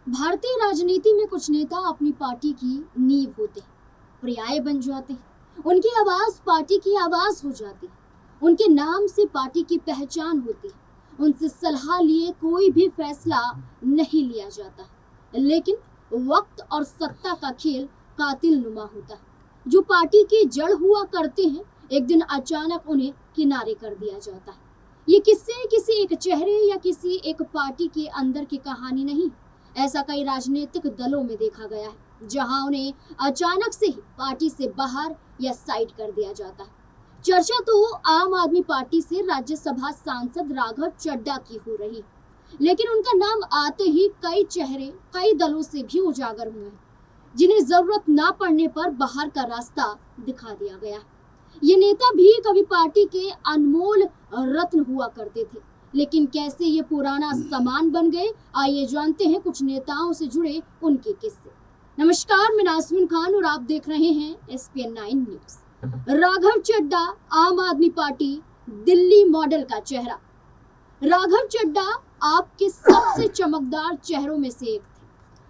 भारतीय राजनीति में कुछ नेता अपनी पार्टी की नींव होते हैं, पर्याय बन जाते हैं। उनकी आवाज पार्टी की आवाज हो जाती है, उनके नाम से पार्टी की पहचान होती है। उनसे सलाह लिए कोई भी फैसला नहीं लिया जाता, लेकिन वक्त और सत्ता का खेल कातिल नुमा होता है। जो पार्टी की जड़ हुआ करते हैं, एक दिन अचानक उन्हें किनारे कर दिया जाता है। ये किस्से किसी एक चेहरे या किसी एक पार्टी के अंदर की कहानी नहीं, ऐसा कई राजनीतिक दलों में देखा गया है, जहां उन्हें अचानक से ही पार्टी से बाहर या साइड कर दिया जाता है। चर्चा तो आम आदमी पार्टी से राज्यसभा सांसद राघव चड्ढा की हो रही, लेकिन उनका नाम आते ही कई चेहरे कई दलों से भी उजागर हुए हैं, जिन्हें जरूरत ना पड़ने पर बाहर का रास्ता दिखा दिया गया है। ये नेता भी कभी पार्टी के अनमोल रत्न हुआ करते थे, लेकिन कैसे ये पुराना सामान बन गए, आइए जानते हैं कुछ नेताओं से जुड़े उनके किस्से। नमस्कार, मैं नाज़मीन खान और आप देख रहे हैं SPN9 न्यूज। राघव चड्ढा आम आदमी पार्टी दिल्ली मॉडल का चेहरा। राघव चड्ढा आपके सबसे चमकदार चेहरों में से एक थे।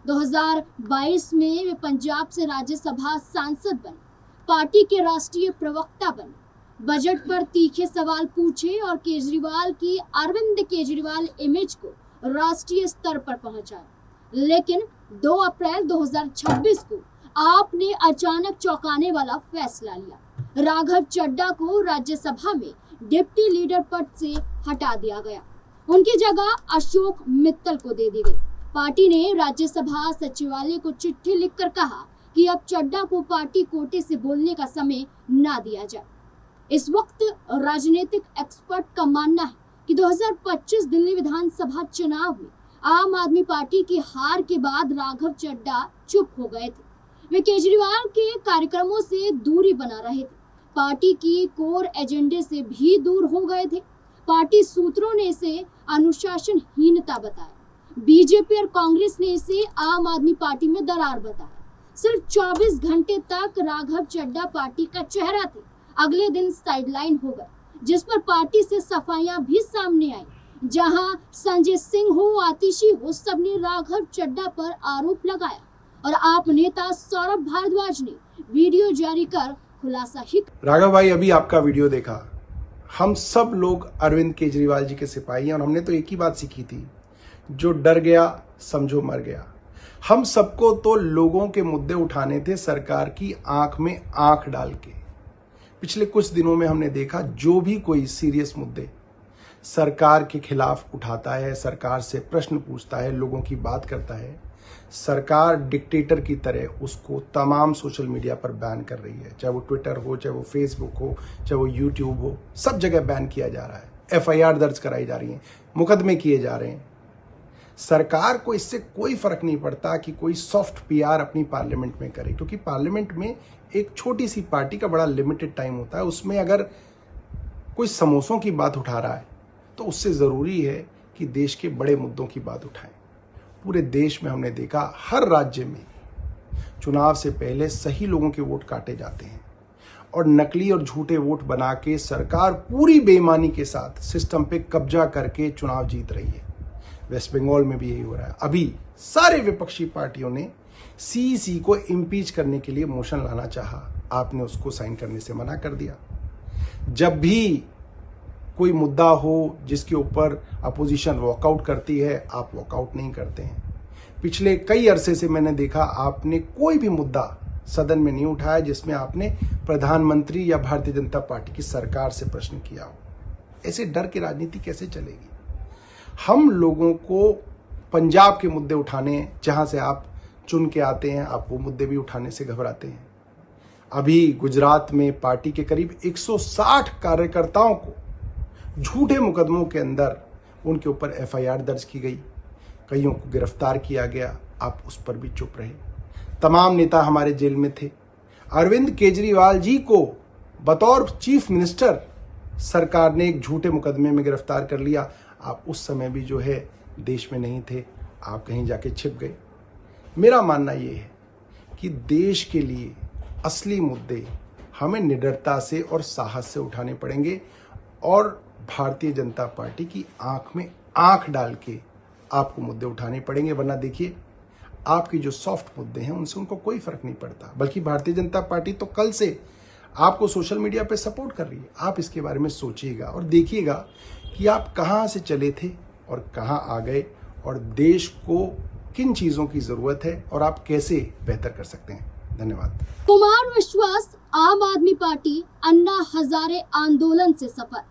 2022 में वे पंजाब से राज्यसभा सांसद बने, पार्टी के राष्ट्रीय प्रवक्ता बने, बजट पर तीखे सवाल पूछे और केजरीवाल की अरविंद केजरीवाल इमेज को राष्ट्रीय स्तर पर पहुंचाया। लेकिन 2 अप्रैल 2026 को आपने अचानक चौंकाने वाला फैसला लिया। राघव चड्ढा को राज्यसभा में डिप्टी लीडर पद से हटा दिया गया, उनकी जगह अशोक मित्तल को दे दी गई। पार्टी ने राज्यसभा सचिवालय को चिट्ठी लिखकर कहा कि अब चड्ढा को पार्टी कोटे से बोलने का समय ना दिया जाए। इस वक्त राजनीतिक एक्सपर्ट का मानना है कि 2025 दिल्ली विधानसभा चुनाव में आम आदमी पार्टी की हार के बाद राघव चड्ढा चुप हो गए थे। वे केजरीवाल के कार्यक्रमों से दूरी बना रहे थे, पार्टी की कोर एजेंडे से भी दूर हो गए थे। पार्टी सूत्रों ने इसे अनुशासनहीनता बताया, बीजेपी और कांग्रेस ने इसे आम आदमी पार्टी में दरार बताया। सिर्फ 24 घंटे तक राघव चड्ढा पार्टी का चेहरा थे, अगले दिन साइडलाइन हो गए, जिस पर पार्टी से सफाइयां भी सामने आई। जहां संजय सिंह हो, आतिशी हो, सबने राघव चड्ढा पर आरोप लगाया और आप नेता सौरभ भारद्वाज ने वीडियो जारी कर खुलासा ही। राघव भाई, अभी आपका वीडियो देखा, हम सब लोग अरविंद केजरीवाल जी के सिपाही हैं और हमने तो एक ही बात सीखी थी, जो डर गया समझो मर गया। हम सबको तो लोगों के मुद्दे उठाने थे, सरकार की आंख में आंख डाल के। पिछले कुछ दिनों में हमने देखा, जो भी कोई सीरियस मुद्दे सरकार के खिलाफ उठाता है, सरकार से प्रश्न पूछता है, लोगों की बात करता है, सरकार डिक्टेटर की तरह उसको तमाम सोशल मीडिया पर बैन कर रही है। चाहे वो ट्विटर हो, चाहे वो फेसबुक हो, चाहे वो यूट्यूब हो, सब जगह बैन किया जा रहा है। FIR दर्ज कराई जा रही है, मुकदमे किए जा रहे हैं। सरकार को इससे कोई फर्क नहीं पड़ता कि कोई सॉफ्ट PR अपनी पार्लियामेंट में करे, क्योंकि पार्लियामेंट में एक छोटी सी पार्टी का बड़ा लिमिटेड टाइम होता है। उसमें अगर कोई समोसों की बात उठा रहा है तो उससे ज़रूरी है कि देश के बड़े मुद्दों की बात उठाएं। पूरे देश में हमने देखा, हर राज्य में चुनाव से पहले सही लोगों के वोट काटे जाते हैं और नकली और झूठे वोट बना के सरकार पूरी बेईमानी के साथ सिस्टम पे कब्जा करके चुनाव जीत रही है। वेस्ट बंगाल में भी यही हो रहा है। अभी सारे विपक्षी पार्टियों ने CEC को इम्पीच करने के लिए मोशन लाना चाहा, आपने उसको साइन करने से मना कर दिया। जब भी कोई मुद्दा हो जिसके ऊपर अपोजिशन वॉकआउट करती है, आप वॉकआउट नहीं करते हैं। पिछले कई अरसे से मैंने देखा, आपने कोई भी मुद्दा सदन में नहीं उठाया जिसमें आपने प्रधानमंत्री या भारतीय जनता पार्टी की सरकार से प्रश्न किया हो। ऐसे डर की राजनीति कैसे चलेगी? हम लोगों को पंजाब के मुद्दे उठाने हैं, जहां से आप चुन के आते हैं, आप वो मुद्दे भी उठाने से घबराते हैं। अभी गुजरात में पार्टी के करीब 160 कार्यकर्ताओं को झूठे मुकदमों के अंदर उनके ऊपर FIR दर्ज की गई, कईयों को गिरफ्तार किया गया, आप उस पर भी चुप रहे। तमाम नेता हमारे जेल में थे। अरविंद केजरीवाल जी को बतौर चीफ मिनिस्टर सरकार ने एक झूठे मुकदमे में गिरफ्तार कर लिया। आप उस समय भी जो है देश में नहीं थे, आप कहीं जाके छिप गए। मेरा मानना ये है कि देश के लिए असली मुद्दे हमें निडरता से और साहस से उठाने पड़ेंगे और भारतीय जनता पार्टी की आंख में आंख डाल के आपको मुद्दे उठाने पड़ेंगे। वरना देखिए, आपकी जो सॉफ्ट मुद्दे हैं उनसे उनको कोई फर्क नहीं पड़ता, बल्कि भारतीय जनता पार्टी तो कल से आपको सोशल मीडिया पे सपोर्ट कर रही है। आप इसके बारे में सोचिएगा और देखिएगा कि आप कहां से चले थे और कहां आ गए, और देश को किन चीजों की जरूरत है और आप कैसे बेहतर कर सकते हैं। धन्यवाद। कुमार विश्वास आम आदमी पार्टी अन्ना हजारे आंदोलन से सफर।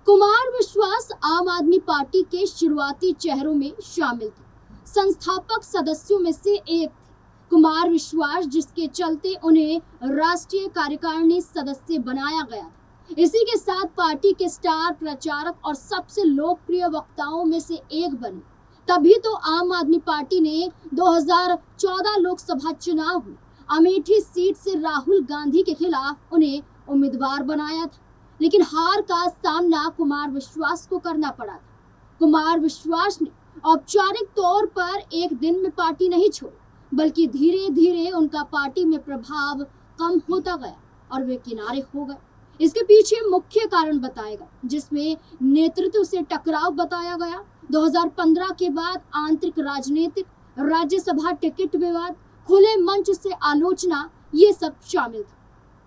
कुमार विश्वास आम आदमी पार्टी के शुरुआती चेहरों में शामिल थे, संस्थापक सदस्यों में से एक थे। कुमार विश्वास जिसके चलते उन्हें राष्ट्रीय कार्यकारिणी सदस्य बनाया गया था। इसी के साथ पार्टी के स्टार प्रचारक और सबसे लोकप्रिय वक्ताओं में से एक बने। तभी तो आम आदमी पार्टी ने 2014 लोकसभा चुनाव में अमेठी सीट से राहुल गांधी के खिलाफ उन्हें उम्मीदवार बनाया था, लेकिन हार का सामना कुमार विश्वास को करना पड़ा था। कुमार विश्वास ने औपचारिक तौर पर एक दिन में पार्टी नहीं छोड़ी, बल्कि धीरे धीरे उनका पार्टी में प्रभाव कम होता गया और वे किनारे हो गए। इसके पीछे मुख्य कारण बताया गया, जिसमें नेतृत्व से टकराव बताया गया। 2015 के बाद आंतरिक राजनीतिक, राज्यसभा टिकट विवाद, खुले मंच से आलोचना, ये सब शामिल था।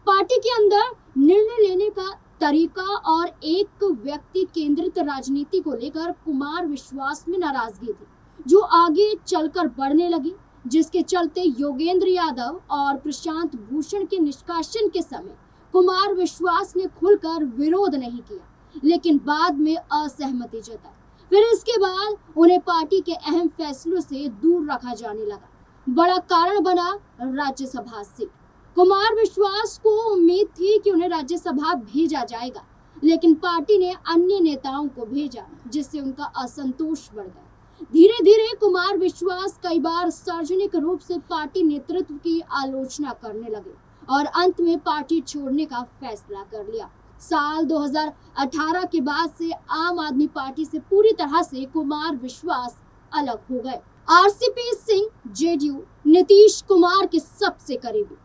पार्टी के अंदर निर्णय लेने का तरीका और एक व्यक्ति केंद्रित राजनीति को लेकर कुमार विश्वास में नाराजगी थी, जो आगे चलकर बढ़ने लगी, जिसके चलते योगेंद्र यादव और प्रशांत भूषण के निष्कासन के समय कुमार विश्वास ने खुलकर विरोध नहीं किया, लेकिन बाद में असहमति जताई। फिर इसके बाद उन्हें पार्टी के अहम फैसलों से दूर रखा जाने लगा। बड़ा कारण बना राज्यसभा सीट। कुमार विश्वास को उम्मीद थी कि उन्हें राज्यसभा भेजा जाएगा, लेकिन पार्टी ने अन्य नेताओं को भेजा, जिससे उनका असंतोष बढ़ गया। धीरे धीरे कुमार विश्वास कई बार सार्वजनिक रूप से पार्टी नेतृत्व की आलोचना करने लगे और अंत में पार्टी छोड़ने का फैसला कर लिया। साल 2018 के बाद से आम आदमी पार्टी से पूरी तरह से कुमार विश्वास अलग हो गए। आरसीपी सिंह जेडीयू नीतीश कुमार के सबसे करीबी।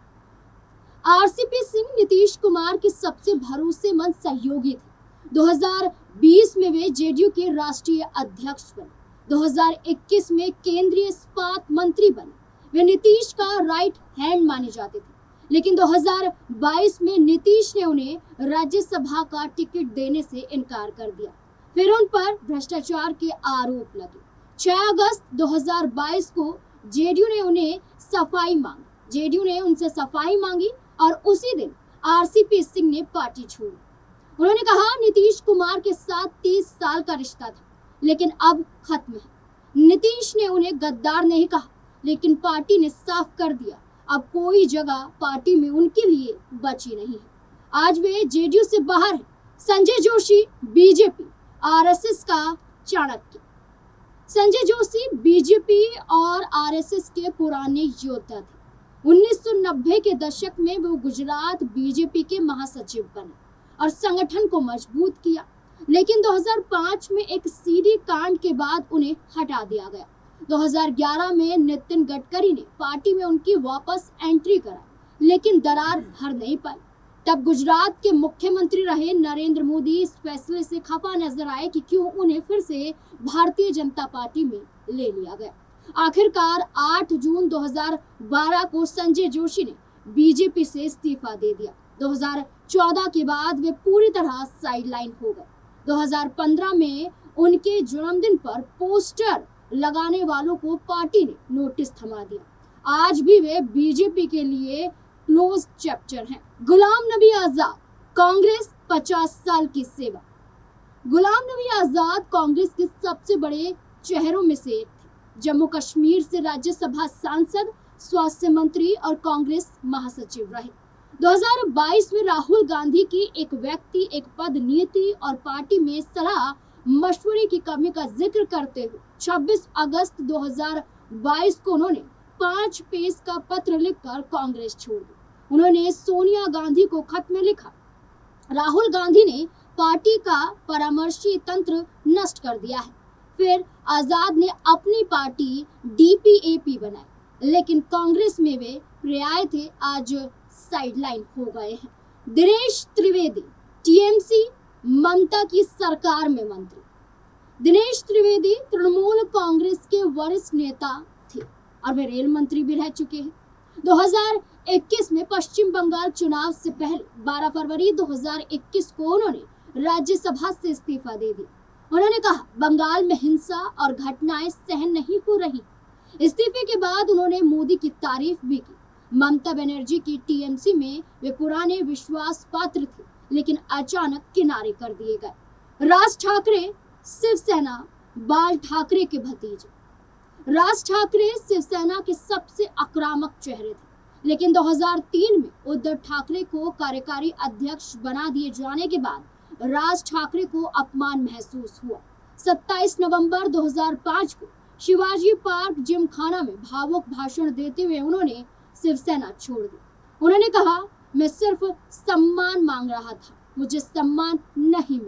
आरसीपी सिंह नीतीश कुमार के सबसे भरोसेमंद सहयोगी थे। 2020 में वे जेडीयू के राष्ट्रीय अध्यक्ष बने। 2021 में केंद्रीय इस्पात मंत्री बने। वे नीतीश का राइट हैंड माने जाते थे, लेकिन 2022 में नीतीश ने उन्हें राज्यसभा का टिकट देने से इनकार कर दिया। फिर उन पर भ्रष्टाचार के आरोप लगे। 6 अगस्त 2022 को जेडीयू ने उनसे सफाई मांगी और उसी दिन आरसीपी सिंह ने पार्टी छोड़ी। उन्होंने कहा, नीतीश कुमार के साथ 30 साल का रिश्ता था, लेकिन अब खत्म है। नीतीश ने उन्हें गद्दार नहीं कहा, लेकिन पार्टी ने साफ कर दिया, अब कोई जगह पार्टी में उनके लिए बची नहीं है। आज वे जेडीयू से बाहर हैं। संजय जोशी बीजेपी, आरएसएस का चाणक्य। संजय जोशी बीजेपी और आरएसएस के पुराने योद्धा थे। 1990 के दशक में वो गुजरात बीजेपी के महासचिव बने और संगठन को मजबूत किया, लेकिन 2005 में एक सीडी कांड के बाद उन्हें हटा दिया गया। 2011 में नितिन गडकरी ने पार्टी में उनकी वापस एंट्री कराई, लेकिन दरार भर नहीं पाई। तब गुजरात के मुख्यमंत्री रहे नरेंद्र मोदी इस फैसले से खफा नजर आए कि क्यों उन्हें फिर से भारतीय जनता पार्टी में ले लिया गया। आखिरकार 8 जून 2012 को संजय जोशी ने बीजेपी से इस्तीफा दे दिया। 2014 के बाद वे पूरी तरह साइडलाइन हो गए। 2015 में उनके जन्मदिन पर पोस्टर लगाने वालों को पार्टी ने नोटिस थमा दिया। आज भी वे बीजेपी के लिए क्लोज चैप्टर हैं। गुलाम नबी आजाद, कांग्रेस 50 साल की सेवा। गुलाम नबी आजाद कांग्रेस के सबसे बड़े चेहरों में से एक थे। जम्मू कश्मीर से राज्यसभा सांसद, स्वास्थ्य मंत्री और कांग्रेस महासचिव रहे। 2022 में राहुल गांधी की एक व्यक्ति एक पद नीति और पार्टी में सलाह मशवरे की कमी का जिक्र करते हुए 26 अगस्त 2022 को उन्होंने 5 पेज का पत्र लिखकर कांग्रेस छोड़ दी। उन्होंने सोनिया गांधी को खत में लिखा, राहुल गांधी ने पार्टी का परामर्शी तंत्र नष्ट कर दिया है। फिर आजाद ने अपनी पार्टी डीपीएपी बनाई, लेकिन कांग्रेस में वे पर्याय थे, आज साइडलाइन हो गए हैं। दिनेश त्रिवेदी, टीएमसी, ममता की सरकार में मंत्री। दिनेश त्रिवेदी तृणमूल कांग्रेस के वरिष्ठ नेता थे। और वे रेल मंत्री भी रह चुके हैं। 2021 में पश्चिम बंगाल चुनाव से पहले 12 फरवरी 2021 को उन्होंने राज्यसभा से इस्तीफा दे दिया। उन्होंने कहा, बंगाल में हिंसा और घटनाएं सहन नहीं हो रही। इस्तीफे के बाद उन्होंने मोदी की तारीफ भी की। ममता बनर्जी की टीएमसी में वे पुराने विश्वास पात्र थे, लेकिन अचानक किनारे कर दिए गए। राज ठाकरे शिवसेना बाल ठाकरे के भतीजे। राज ठाकरे शिवसेना के सबसे आक्रामक चेहरे थे, लेकिन 2003 में उद्धव ठाकरे को कार्यकारी अध्यक्ष बना दिए जाने के बाद राज ठाकरे को अपमान महसूस हुआ। 27 नवंबर 2005 को शिवाजी पार्क जिमखाना में भावुक भाषण देते हुए उन्होंने शिवसेना छोड़ दी। उन्होंने कहा, मैं सिर्फ सम्मान मांग रहा था, मुझे सम्मान नहीं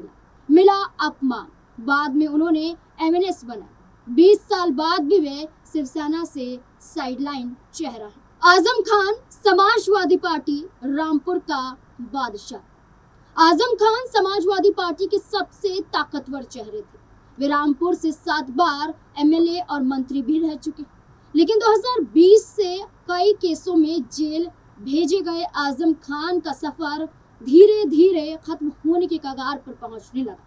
मिला अपमान। बाद में उन्होंने एमएनएस बना। 20 साल बाद भी वे शिवसेना से साइडलाइन चेहरा है। आजम खान समाजवादी पार्टी रामपुर का बादशाह। आजम खान समाजवादी पार्टी के सबसे ताकतवर चेहरे थे। वे रामपुर से 7 बार एमएलए और मंत्री भी रह चुके, लेकिन 2020 से कई केसों में जेल भेजे गए आजम खान का सफर धीरे धीरे खत्म होने के कगार पर पहुंचने लगा।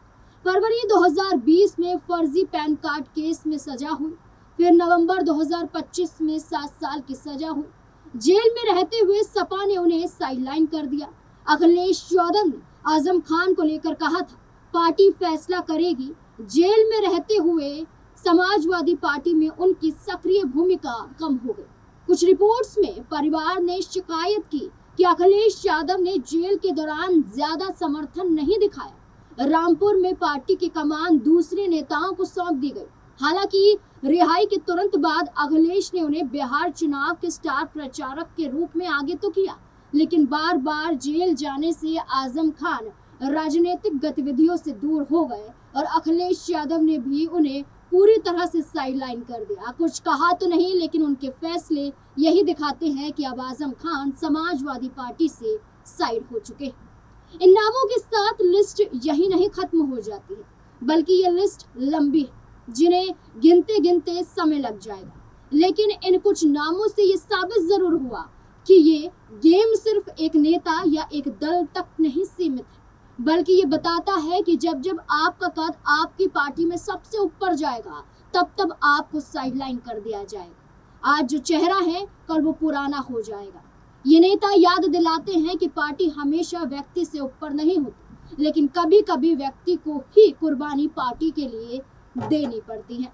फरवरी 2020 में फर्जी पैन कार्ड केस में सजा हुई, फिर नवंबर 2025 में 7 साल की सजा हुई। जेल में रहते हुए सपा ने उन्हें साइडलाइन कर दिया। अखिलेश यादव ने आजम खान को लेकर कहा था, पार्टी फैसला करेगी। जेल में रहते हुए समाजवादी पार्टी में उनकी सक्रिय भूमिका कम हो गई। कुछ रिपोर्ट्स में परिवार ने शिकायत की कि अखिलेश यादव ने जेल के दौरान ज्यादा समर्थन नहीं दिखाया। रामपुर में पार्टी की कमान दूसरे नेताओं को सौंप दी गई। हालांकि रिहाई के तुरंत बाद अखिलेश ने उन्हें बिहार चुनाव के स्टार प्रचारक के रूप में आगे तो किया, लेकिन बार बार जेल जाने से आजम खान राजनीतिक गतिविधियों से दूर हो गए और अखिलेश यादव ने भी उन्हें पूरी तरह से साइडलाइन कर दिया। कुछ कहा तो नहीं, लेकिन उनके फैसले यही दिखाते हैं कि अब आजम खान समाजवादी पार्टी से साइड हो चुके हैं। इन नामों के साथ लिस्ट यही नहीं खत्म हो जाती है, बल्कि ये लिस्ट लंबी है, जिन्हें गिनते गिनते समय लग जाएगा। लेकिन इन कुछ नामों से ये साबित जरूर हुआ कि ये गेम सिर्फ एक नेता या एक दल तक नहीं सीमित है, बल्कि ये बताता है कि जब जब आपका कद आपकी पार्टी में सबसे ऊपर जाएगा, तब तब आपको साइडलाइन कर दिया जाएगा। आज जो चेहरा है, कल वो पुराना हो जाएगा। ये नेता याद दिलाते हैं कि पार्टी हमेशा व्यक्ति से ऊपर नहीं होती, लेकिन कभी कभी व्यक्ति को ही कुर्बानी पार्टी के लिए देनी पड़ती है।